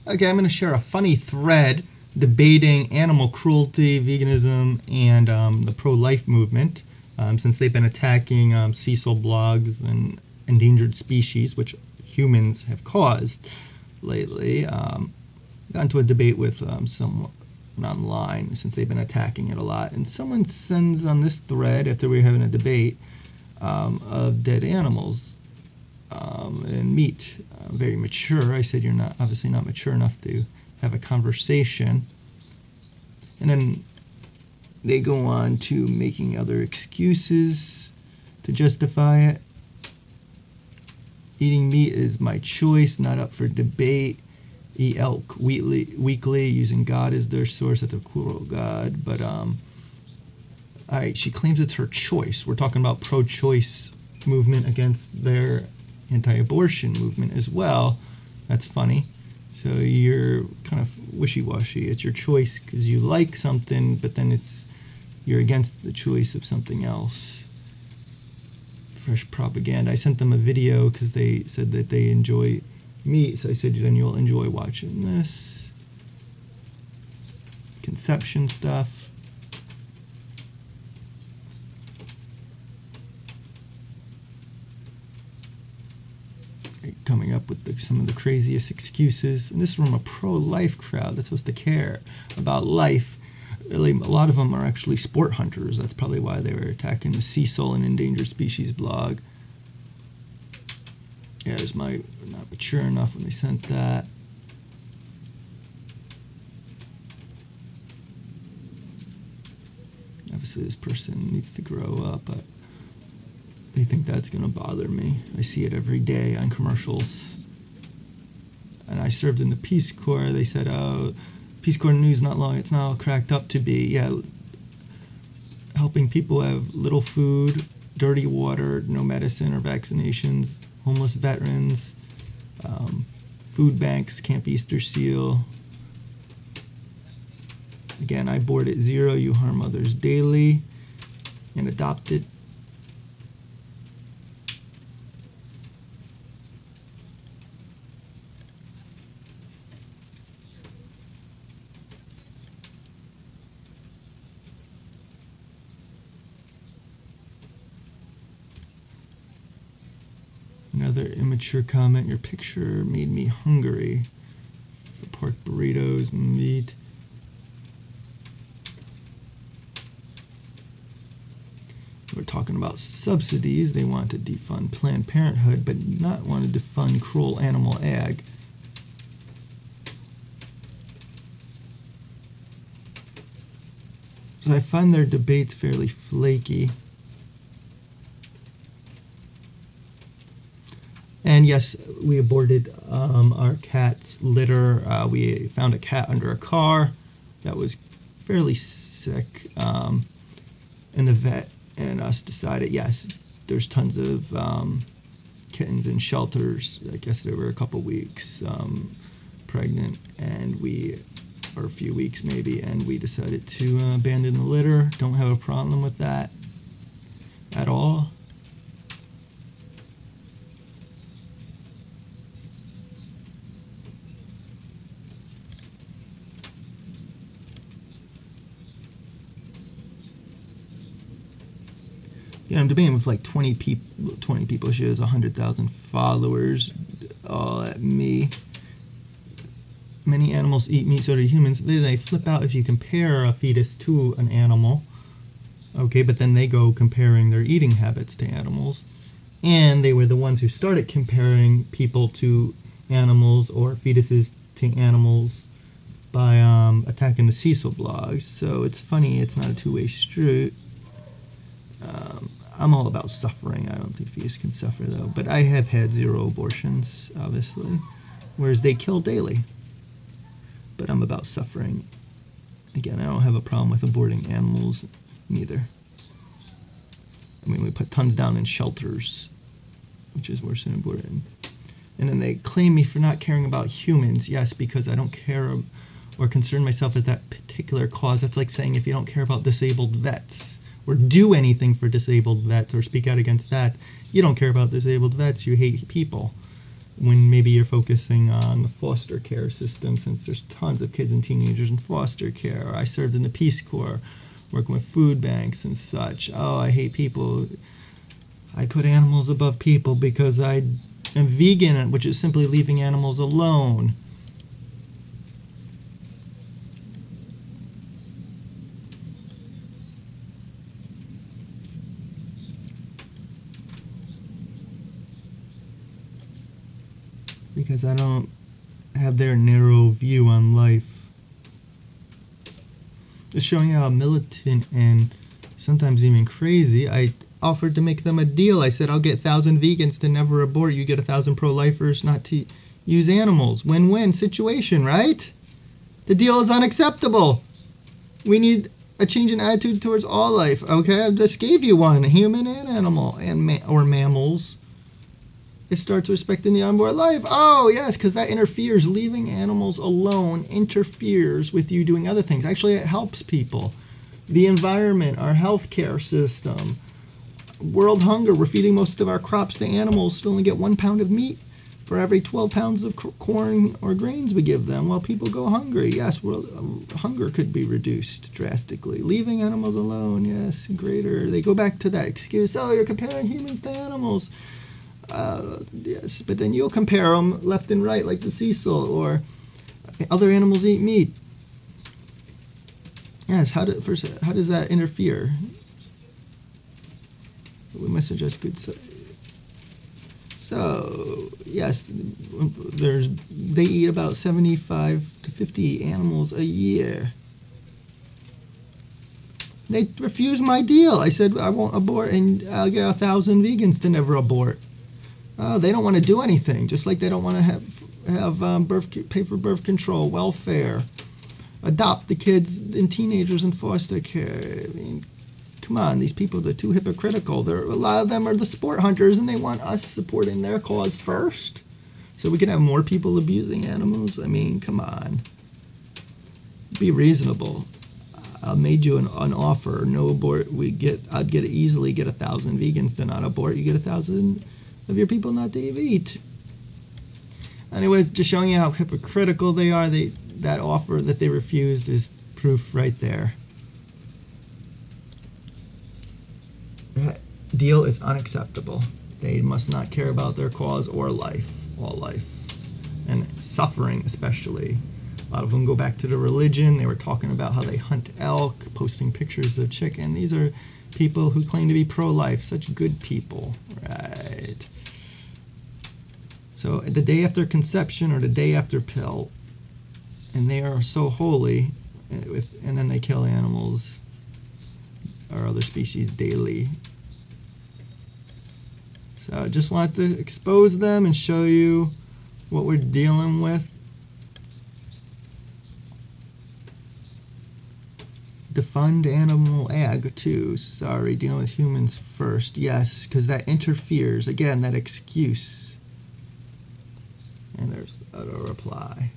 Okay, I'm going to share a funny thread debating animal cruelty, veganism, and the pro-life movement, since they've been attacking Cecil blogs and endangered species, which humans have caused lately. Got into a debate with someone online since they've been attacking it a lot, and someone sends on this thread after we were having a debate of dead animals and meat. Very mature. I said, you're not obviously not mature enough to have a conversation. And then they go on to making other excuses to justify it. Eating meat is my choice, not up for debate. Eat elk weekly, using God as their source. That's a cruel God. But she claims it's her choice. We're talking about pro-choice movement against their anti-abortion movement as well. That's funny. So you're kind of wishy-washy. It's your choice because you like something, but then you're against the choice of something else. Fresh propaganda. I sent them a video because they said that they enjoy meat, so I said then you'll enjoy watching this. Conception stuff. Coming up with some of the craziest excuses, and this is from a pro-life crowd that's supposed to care about life. Really, a lot of them are actually sport hunters. That's probably why they were attacking the Cecil and endangered species blog. Yeah, it was not mature enough when they sent that. Obviously, this person needs to grow up, but they think that's going to bother me. I see it every day on commercials. And I served in the Peace Corps. They said, oh, Peace Corps news not long. It's now cracked up to be, yeah, helping people have little food, dirty water, no medicine or vaccinations, homeless veterans, food banks, Camp Easter Seal. Again, I board at 0, you harm others daily, and adopted. Another immature comment, your picture made me hungry. Pork burritos, meat. We're talking about subsidies. They want to defund Planned Parenthood, but not want to defund cruel animal ag. So I find their debates fairly flaky. And yes, we aborted our cat's litter. We found a cat under a car that was fairly sick. And the vet and us decided, yes, there's tons of kittens in shelters. I guess they were a couple weeks pregnant, and or a few weeks maybe, and we decided to abandon the litter. Don't have a problem with that at all. Yeah, I'm debating with like 20 people. She has 100,000 followers, all at me. Many animals eat meat, so do humans. They flip out if you compare a fetus to an animal. Okay, but then they go comparing their eating habits to animals. And they were the ones who started comparing people to animals or fetuses to animals by attacking the Cecil blogs. So it's funny, it's not a two-way street. I'm all about suffering. I don't think fetus can suffer, though. But I have had 0 abortions, obviously, whereas they kill daily. But I'm about suffering. Again, I don't have a problem with aborting animals, neither. I mean, we put tons down in shelters, which is worse than aborting. And then they claim me for not caring about humans. Yes, because I don't care or concern myself with that particular cause. That's like saying if you don't care about disabled vets, or do anything for disabled vets, or speak out against that, you don't care about disabled vets, you hate people. when maybe you're focusing on the foster care system, since there's tons of kids and teenagers in foster care. I served in the Peace Corps, working with food banks and such. Oh, I hate people. I put animals above people because I am vegan, which is simply leaving animals alone. Because I don't have their narrow view on life. Just showing you how militant and sometimes even crazy. I offered to make them a deal. I said, I'll get 1,000 vegans to never abort. You get 1,000 pro-lifers not to use animals. Win-win situation, right? The deal is unacceptable. We need a change in attitude towards all life. Okay, I just gave you one, human and animal, and or mammals. It starts respecting the unborn life. Oh, yes, because that interferes. Leaving animals alone interferes with you doing other things. Actually, it helps people. The environment, our healthcare system, world hunger. We're feeding most of our crops to animals to only get 1 pound of meat for every 12 pounds of corn or grains we give them while people go hungry. Yes, hunger could be reduced drastically. Leaving animals alone, yes, greater. They go back to that excuse, oh, you're comparing humans to animals. Yes, but then you'll compare them left and right like the Cecil, or other animals eat meat. Yes, how does that interfere? We must suggest good. So yes, they eat about 75 to 50 animals a year. They refused my deal. I said I won't abort, and I'll get 1,000 vegans to never abort. They don't want to do anything, just like they don't want to have pay for birth control, welfare, adopt the kids and teenagers in foster care. I mean, come on, these people, they're too hypocritical. A lot of them are the sport hunters, and they want us supporting their cause first, so we can have more people abusing animals. I mean, come on, be reasonable. I made you an offer, no abort. I'd easily get 1,000 vegans to not abort. You get 1,000 of your people not to eat. Anyways, just showing you how hypocritical they are. That offer that they refused is proof right there. That deal is unacceptable. They must not care about their cause or life, all life, and suffering especially. A lot of them go back to the religion. They were talking about how they hunt elk, posting pictures of chicken. These are people who claim to be pro-life, such good people, right? So the day after conception or the day after pill, and they are so holy, and then they kill animals or other species daily. So I just wanted to expose them and show you what we're dealing with. Defund animal ag too. Sorry, dealing with humans first. Yes, because that interferes. Again, that excuse. And there's a reply.